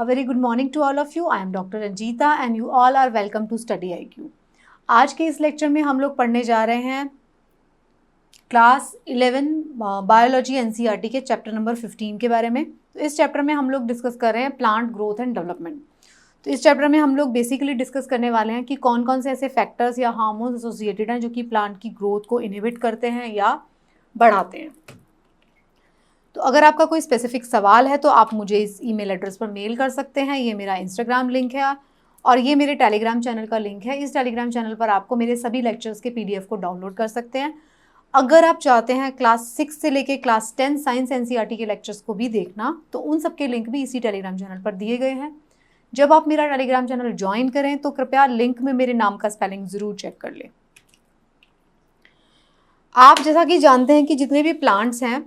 A very good morning to all of you. I am Dr. Ranjita and you all are welcome to Study IQ. आज के इस lecture में हम लोग पढ़ने जा रहे हैं क्लास 11 बायोलॉजी एनसीईआरटी के चैप्टर नंबर 15 के बारे में। तो इस चैप्टर में हम लोग डिस्कस कर रहे हैं प्लांट ग्रोथ एंड डेवलपमेंट। तो इस चैप्टर में हम लोग बेसिकली डिस्कस करने वाले हैं कि कौन कौन से ऐसे फैक्टर्स या हार्मोन्स एसोसिएटेड हैं जो कि प्लांट की ग्रोथ को इनहिबिट करते हैं या बढ़ाते हैं। तो अगर आपका कोई स्पेसिफिक सवाल है तो आप मुझे इस ईमेल एड्रेस पर मेल कर सकते हैं। ये मेरा इंस्टाग्राम लिंक है और ये मेरे टेलीग्राम चैनल का लिंक है। इस टेलीग्राम चैनल पर आपको मेरे सभी लेक्चर्स के पीडीएफ को डाउनलोड कर सकते हैं। अगर आप चाहते हैं क्लास 6 से लेके क्लास 10 साइंस एनसीईआरटी के लेक्चर्स को भी देखना तो उन सब के लिंक भी इसी टेलीग्राम चैनल पर दिए गए हैं। जब आप मेरा टेलीग्राम चैनल ज्वाइन करें तो कृपया लिंक में मेरे नाम का स्पेलिंग ज़रूर चेक कर लें। आप जैसा कि जानते हैं कि जितने भी प्लांट्स हैं,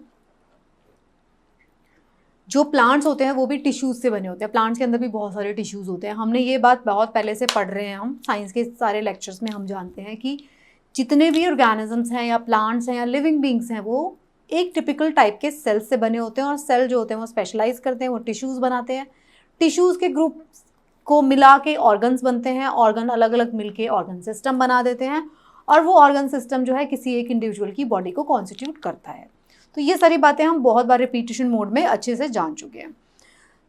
जो प्लांट्स होते हैं वो भी टिश्यूज़ से बने होते हैं। प्लांट्स के अंदर भी बहुत सारे टिश्यूज़ होते हैं। हमने ये बात बहुत पहले से पढ़ रहे हैं, हम साइंस के सारे लेक्चर्स में हम जानते हैं कि जितने भी ऑर्गेनिजम्स हैं या प्लांट्स हैं या लिविंग बींग्स हैं वो एक टिपिकल टाइप के सेल्स से बने होते हैं और सेल जो होते हैं वो स्पेशलाइज करते हैं, वो टिश्यूज़ बनाते हैं। टिश्यूज़ के ग्रुप को मिला के ऑर्गन्स बनते हैं, ऑर्गन अलग अलग मिल के ऑर्गन सिस्टम बना देते हैं और वो ऑर्गन सिस्टम जो है किसी एक इंडिविजुअल की बॉडी को कॉन्स्टिट्यूट करता है। तो ये सारी बातें हम बहुत बार रिपीटेशन मोड में अच्छे से जान चुके हैं।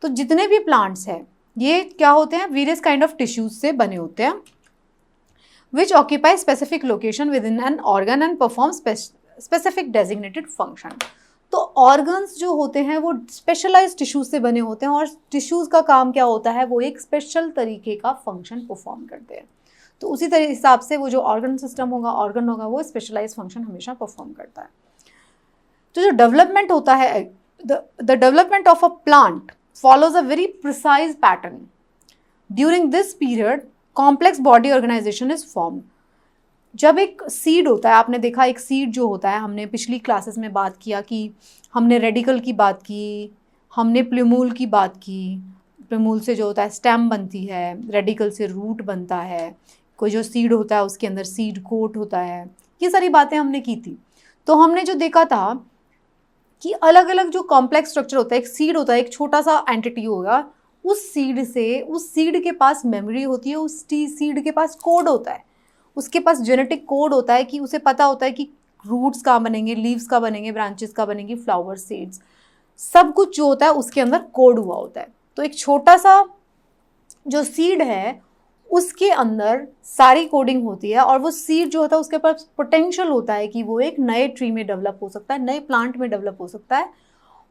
तो जितने भी प्लांट्स हैं ये क्या होते हैं, वेरियस काइंड ऑफ टिश्यूज से बने होते हैं विच occupy specific location with in an organ and perform specific designated function. तो ऑर्गन्स जो होते हैं वो स्पेशलाइज्ड टिश्यूज से बने होते हैं और टिश्यूज का काम क्या होता है, वो एक स्पेशल तरीके का फंक्शन परफॉर्म करते हैं। तो उसी हिसाब से वो जो ऑर्गन सिस्टम होगा, ऑर्गन होगा, वो स्पेशलाइज्ड फंक्शन हमेशा परफॉर्म करता है। तो जो डेवलपमेंट होता है, the development of a plant follows a very precise pattern. During this period complex body organization is formed. जब एक सीड होता है, आपने देखा एक सीड जो होता है, हमने पिछली क्लासेस में बात किया कि हमने रेडिकल की बात की, हमने प्लूमूल की बात की। प्लूमूल से जो होता है स्टेम बनती है, रेडिकल से रूट बनता है, कोई जो सीड होता है उसके अंदर सीड कोट होता है। ये सारी बातें हमने की थी। तो हमने जो देखा था कि अलग अलग जो कॉम्प्लेक्स स्ट्रक्चर होता है, एक सीड होता है, एक छोटा सा एंटिटी होगा, उस सीड के पास मेमोरी होती है, उस सीड के पास कोड होता है, उसके पास जेनेटिक कोड होता है कि उसे पता होता है कि रूट्स कहाँ बनेंगे, लीव्स कहाँ बनेंगे, ब्रांचेस कहाँ बनेंगी, फ्लावर, सीड्स, सब कुछ जो होता है उसके अंदर कोड हुआ होता है। तो एक छोटा सा जो सीड है उसके अंदर सारी कोडिंग होती है और वो सीड जो होता है उसके पास पोटेंशियल होता है कि वो एक नए ट्री में डेवलप हो सकता है, नए प्लांट में डेवलप हो सकता है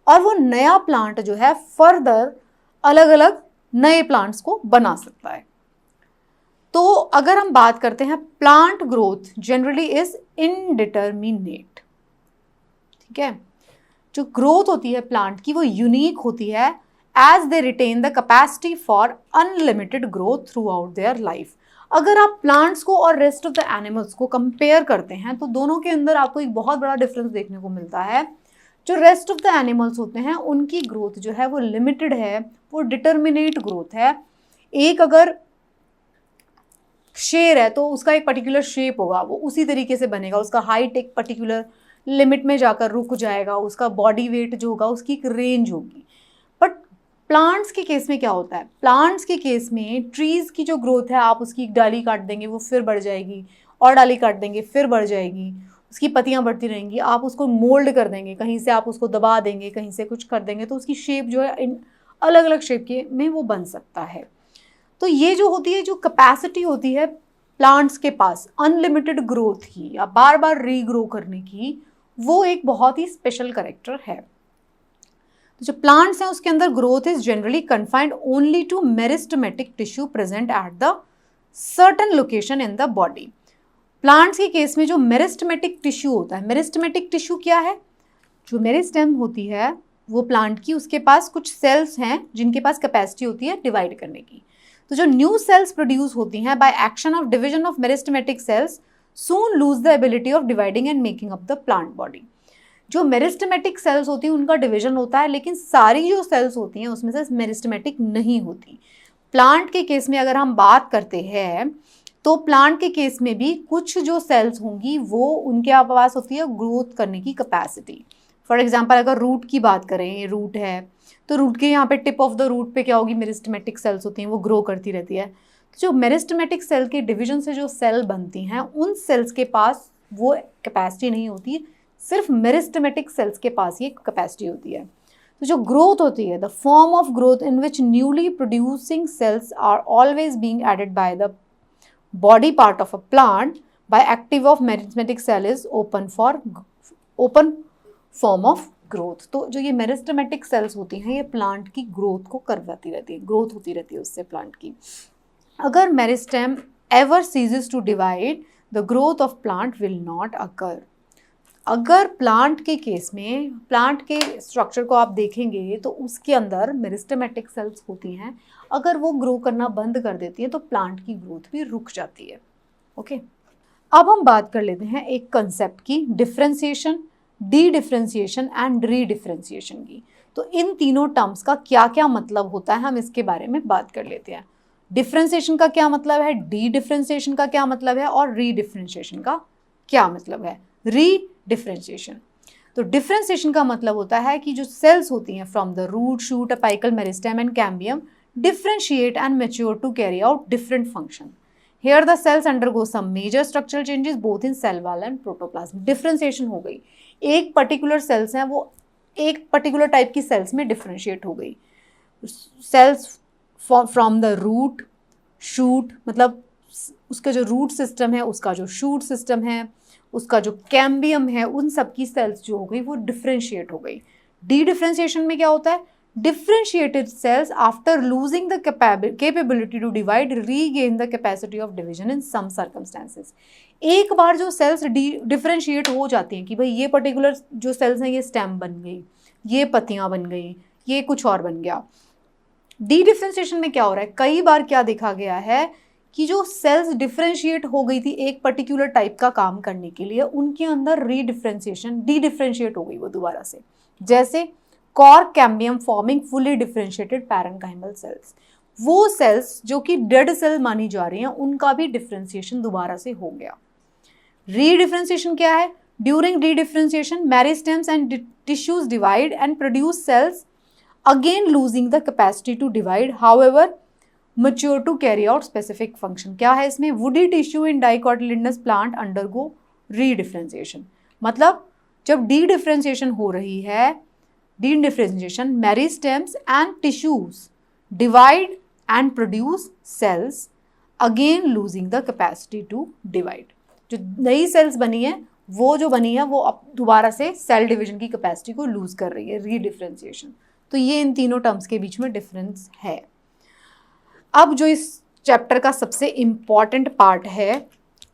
और वो नया प्लांट जो है फर्दर अलग अलग नए प्लांट्स को बना सकता है। तो अगर हम बात करते हैं, plant growth generally is indeterminate. ठीक है, जो ग्रोथ होती है प्लांट की वो यूनिक होती है as they retain the capacity for unlimited growth throughout their life। अगर आप प्लांट्स को और रेस्ट ऑफ द एनिमल्स को कंपेयर करते हैं तो दोनों के अंदर आपको एक बहुत बड़ा डिफरेंस देखने को मिलता है। जो रेस्ट ऑफ द एनिमल्स होते हैं उनकी ग्रोथ जो है वो लिमिटेड है, वो डिटर्मिनेट ग्रोथ है। एक अगर शेर है तो उसका एक पर्टिकुलर शेप होगा, वो उसी तरीके से बनेगा, उसका हाइट एक पर्टिकुलर लिमिट में जाकर रुक जाएगा, उसका बॉडी वेट जो होगा उसकी एक रेंज होगी। बट प्लांट्स के केस में क्या होता है, प्लांट्स के केस में ट्रीज़ की जो ग्रोथ है, आप उसकी एक डाली काट देंगे वो फिर बढ़ जाएगी, और डाली काट देंगे फिर बढ़ जाएगी, उसकी पत्तियां बढ़ती रहेंगी। आप उसको मोल्ड कर देंगे, कहीं से आप उसको दबा देंगे, कहीं से कुछ कर देंगे तो उसकी शेप जो है इन अलग अलग शेप के में वो बन सकता है। तो ये जो होती है, जो कैपेसिटी होती है प्लांट्स के पास अनलिमिटेड ग्रोथ की या बार बार रीग्रो करने की, वो एक बहुत ही स्पेशल कैरेक्टर है। जो प्लांट्स हैं उसके अंदर growth is generally confined only to meristematic tissue present at the certain location in the body. Plants के केस में जो मेरिस्टेमेटिक टिश्यू होता है, मेरिस्टेमेटिक टिश्यू क्या है, जो मेरिस्टेम होती है वो प्लांट की, उसके पास कुछ सेल्स हैं जिनके पास कैपेसिटी होती है डिवाइड करने की। तो जो न्यू सेल्स प्रोड्यूस होती हैं by action of division of meristematic cells soon lose the ability of dividing and making up the plant body. जो मेरिस्टेमेटिक सेल्स होती हैं उनका डिवीजन होता है, लेकिन सारी जो सेल्स होती हैं उसमें से मेरिस्टेमेटिक नहीं होती। प्लांट के केस में अगर हम बात करते हैं तो प्लांट के केस में भी कुछ जो सेल्स होंगी वो उनके पास होती है ग्रोथ करने की कैपेसिटी, फॉर एग्जाम्पल अगर रूट की बात करें, ये रूट है तो रूट के यहाँ पे टिप ऑफ द रूट पे क्या होगी, मेरिस्टेमेटिक सेल्स होती हैं, वो ग्रो करती रहती है। तो जो मेरिस्टेमेटिक सेल के डिवीजन से जो सेल बनती हैं उन सेल्स के पास वो कैपेसिटी नहीं होती, सिर्फ मेरिस्टेमेटिक सेल्स के पास ये कैपेसिटी होती है। तो जो ग्रोथ होती है, the form of growth in which newly producing cells are always being added by the body part of a plant by active of meristematic cell is open form of growth. तो जो ये meristematic cells होती हैं ये plant की growth को करवाती रहती है, ग्रोथ होती रहती है उससे प्लांट की। अगर meristem ever ceases to divide, the growth of plant will not occur. अगर प्लांट के केस में, प्लांट के स्ट्रक्चर को आप देखेंगे तो उसके अंदर मेरिस्टेमेटिक सेल्स होती हैं, अगर वो ग्रो करना बंद कर देती है तो प्लांट की ग्रोथ भी रुक जाती है। ओके, अब हम बात कर लेते हैं एक कंसेप्ट की, differentiation, D differentiation and re differentiation की। तो इन तीनों टर्म्स का क्या क्या मतलब होता है हम इसके बारे में बात कर लेते हैं। डिफरेंशिएशन का क्या मतलब है, डी डिफरेंशिएशन का क्या मतलब है और री डिफरेंशिएशन का क्या मतलब है। री डिफरेंशिएशन, तो डिफरेंशिएशन का मतलब होता है कि जो सेल्स होती हैं from the root, shoot, apical, meristem and cambium differentiate and mature to carry out different function. Here the cells undergo some major structural changes both in cell wall and protoplasm. Differentiation हो गई, एक particular cells हैं वो एक particular type की cells में differentiate हो गई। Cells from the root, shoot, मतलब उसका जो रूट सिस्टम है, उसका जो शूट सिस्टम है, उसका जो कैम्बियम है, उन सब की सेल्स जो हो गई वो डिफरेंशिएट हो गई। डी डिफरेंशिएशन में क्या होता है, differentiated cells after losing the capability to divide regain the capacity of division in some circumstances। एक बार जो सेल्स डिफरेंशिएट हो जाती हैं कि भाई ये पर्टिकुलर जो सेल्स हैं ये स्टेम बन गई, ये पत्तियां बन गई, ये कुछ और बन गया। डी डिफरेंशिएशन में क्या हो रहा है, कई बार क्या देखा गया है कि जो सेल्स डिफरेंशिएट हो गई थी एक पर्टिकुलर टाइप का काम करने के लिए, उनके अंदर री डिफरेंशिएशन, डी डिफरेंशिएट हो गई वो दोबारा से। जैसे cork cambium forming fully differentiated parenchymal cells, वो सेल्स जो कि डेड सेल मानी जा रही हैं उनका भी डिफरेंशिएशन दोबारा से हो गया। री डिफरेंशिएशन क्या है, during dedifferentiation meristems and tissues divide and produce cells again losing the capacity to divide, however mature to carry out specific function. क्या है इसमें, woody tissue in dicotyledonous plant undergo redifferentiation. मतलब जब dedifferentiation हो रही है, dedifferentiation meristems and tissues divide and produce cells again losing the capacity to divide. जो नई सेल्स बनी है वो जो बनी है वो अब दोबारा से सेल डिवीजन की कैपेसिटी को लूज कर रही है, री डिफरेंशिएशन। तो ये इन तीनों टर्म्स के बीच में डिफरेंस है। अब जो इस चैप्टर का सबसे इम्पॉर्टेंट पार्ट है,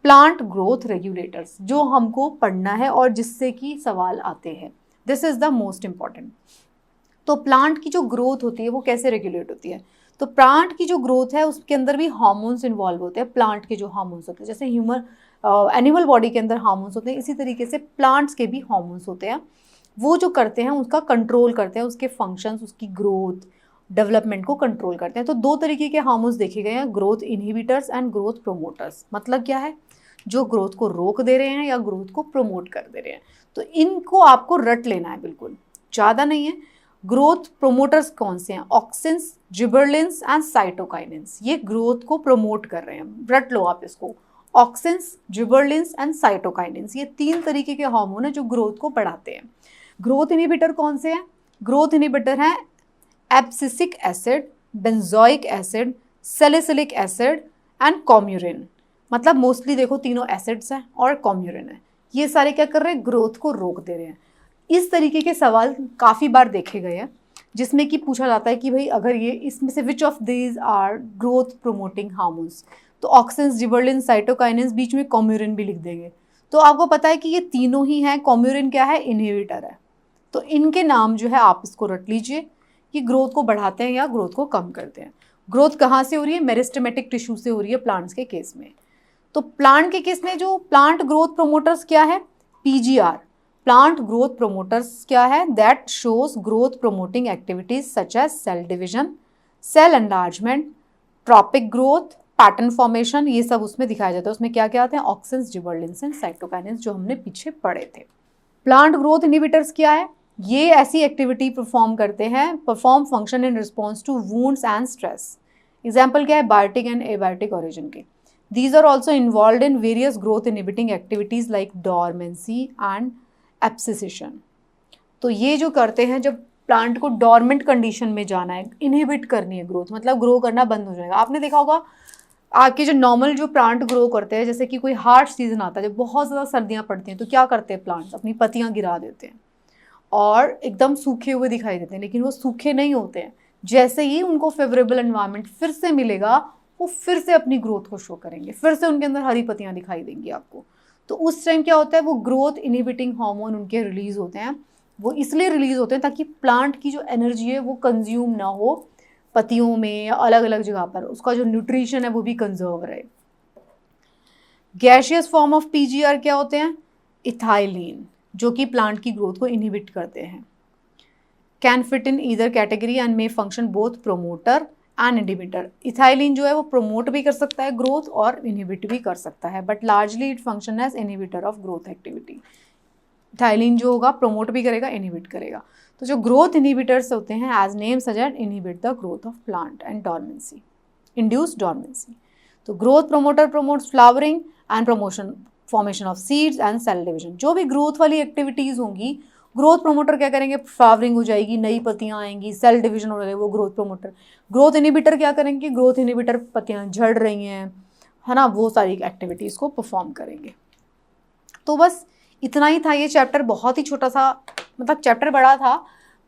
प्लांट ग्रोथ रेगुलेटर्स, जो हमको पढ़ना है और जिससे कि सवाल आते हैं, this is the most important. तो प्लांट की जो ग्रोथ होती है वो कैसे रेगुलेट होती है, तो प्लांट की जो ग्रोथ है उसके अंदर भी हार्मोन्स इन्वॉल्व होते हैं। प्लांट के जो हार्मोन्स होते हैं, जैसे ह्यूमन एनिमल बॉडी के अंदर हार्मोन्स होते हैं, इसी तरीके से प्लांट्स के भी हार्मोन्स होते हैं। वो जो करते हैं उसका कंट्रोल करते हैं, उसके फंक्शंस, उसकी ग्रोथ, डेवलपमेंट को कंट्रोल करते हैं। तो दो तरीके के हार्मोन्स देखे गए हैं, growth inhibitors and growth promoters. मतलब क्या है, जो ग्रोथ को रोक दे रहे हैं या ग्रोथ को प्रमोट कर दे रहे हैं। तो इनको आपको रट लेना है, बिल्कुल ज़्यादा नहीं है। ग्रोथ प्रोमोटर्स कौन से हैं, ऑक्सिन्स, जिबरलिन्स एंड साइटोकाइनिन्स, ये ग्रोथ को प्रमोट कर रहे हैं, रट लो आप इसको। ऑक्सिन्स, जिबरलिन्स एंड साइटोकाइनिन्स, ये तीन तरीके के हार्मोन हैं जो ग्रोथ को बढ़ाते हैं। ग्रोथ इनहिबिटर कौन से हैं, ग्रोथ इनहिबिटर हैं abscisic acid, benzoic acid, salicylic acid and coumarin. मतलब मोस्टली देखो तीनों एसिड्स हैं और कॉम्यूरिन है, ये सारे क्या कर रहे हैं, ग्रोथ को रोक दे रहे हैं। इस तरीके के सवाल काफ़ी बार देखे गए हैं जिसमें कि पूछा जाता है कि भाई अगर ये इसमें से which of these are growth promoting hormones, तो ऑक्सिन्स, जिबरलिन, साइटोकाइनिन्स, बीच में कॉम्यूरिन भी लिख देंगे। तो आपको पता है कि ये तीनों ही हैं। कॉम्यूरिन क्या है, इनहिबिटर है। तो इनके नाम जो है आप इसको रट लीजिए कि ग्रोथ को बढ़ाते हैं या ग्रोथ को कम करते हैं। ग्रोथ कहाँ से हो रही है, मेरिस्टेमेटिक टिश्यू से हो रही है प्लांट्स के केस में। तो प्लांट के केस में जो प्लांट ग्रोथ प्रोमोटर्स क्या है, पीजीआर, प्लांट ग्रोथ प्रोमोटर्स क्या है, that shows growth promoting activities such as cell division, cell enlargement, tropic growth, pattern formation, ये सब उसमें दिखाया जाता है। उसमें क्या क्या आते हैं, ऑक्सिन्स, जिबरलिन्स एंड साइटोकाइनिन्स, जो हमने पीछे पढ़े थे। प्लांट ग्रोथ इनहिबिटर्स क्या है, ये ऐसी एक्टिविटी परफॉर्म करते हैं, perform function in response to wounds and stress. Example क्या है, बायोटिक एंड एबायोटिक ओरिजिन के। These are also involved in various growth inhibiting activities like dormancy and abscissation। तो ये जो करते हैं, जब प्लांट को डॉर्मेंट कंडीशन में जाना है, इनहिबिट करनी है ग्रोथ, मतलब ग्रो करना बंद हो जाएगा। आपने देखा होगा आपके जो नॉर्मल जो प्लांट ग्रो करते हैं, जैसे कि कोई हार्ड सीजन आता है, जब बहुत ज़्यादा सर्दियाँ पड़ती हैं, तो क्या करते हैं प्लांट्स, अपनी पत्तियाँ गिरा देते हैं और एकदम सूखे हुए दिखाई देते हैं, लेकिन वो सूखे नहीं होते हैं। जैसे ही उनको फेवरेबल एनवायरनमेंट फिर से मिलेगा, वो फिर से अपनी ग्रोथ को शो करेंगे, फिर से उनके अंदर हरी पत्तियां दिखाई देंगी आपको। तो उस टाइम क्या होता है, वो ग्रोथ इनहिबिटिंग हार्मोन उनके रिलीज होते हैं। वो इसलिए रिलीज होते हैं ताकि प्लांट की जो एनर्जी है वो कंज्यूम ना हो पत्तियों में या अलग अलग जगह पर, उसका जो न्यूट्रिशन है वो भी कंजर्व रहे। गैशियस फॉर्म ऑफ पीजीआर क्या होते हैं, इथाइलिन, जो कि प्लांट की ग्रोथ को इनहिबिट करते हैं। Can fit in either category and may function both promoter and inhibitor. Ethylene जो है वो प्रोमोट भी कर सकता है ग्रोथ और इनहिबिट भी कर सकता है, but largely it function as inhibitor of growth activity. Ethylene जो होगा प्रोमोट भी करेगा, इनहिबिट करेगा। तो जो ग्रोथ इनहिबिटर्स होते हैं, as name suggest, inhibit the growth of plant and dormancy, induce dormancy. तो growth promoter promotes flowering and promotion formation of seeds and cell division. जो भी ग्रोथ वाली एक्टिविटीज़ होंगी, ग्रोथ प्रोमोटर क्या करेंगे, फ्लावरिंग हो जाएगी, नई पत्तियां आएंगी, सेल डिवीजन हो जाएगी, वो ग्रोथ प्रोमोटर। ग्रोथ इनहिबिटर क्या करेंगे, ग्रोथ इनहिबिटर पत्तियां झड़ रही हैं, है ना, वो सारी एक्टिविटीज़ को परफॉर्म करेंगे। तो बस इतना ही था ये चैप्टर, बहुत ही छोटा सा, मतलब चैप्टर बड़ा था,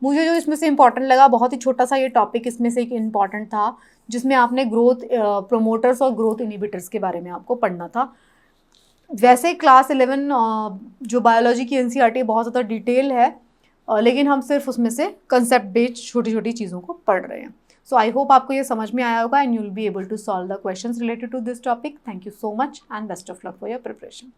मुझे जो इसमें से इंपॉर्टेंट लगा, बहुत ही छोटा सा ये टॉपिक इसमें से एक इम्पॉर्टेंट था, जिसमें आपने ग्रोथ प्रोमोटर्स और ग्रोथ इनहिबिटर्स के बारे में आपको पढ़ना था। वैसे क्लास 11 जो बायोलॉजी की एनसीईआरटी बहुत ज़्यादा डिटेल है, लेकिन हम सिर्फ उसमें से कंसेप्ट बेस्ड छोटी छोटी चीज़ों को पढ़ रहे हैं। सो आई होप आपको ये समझ में आया होगा and you will be able to solve the questions related to this topic. Thank you so much and best of luck for your preparation.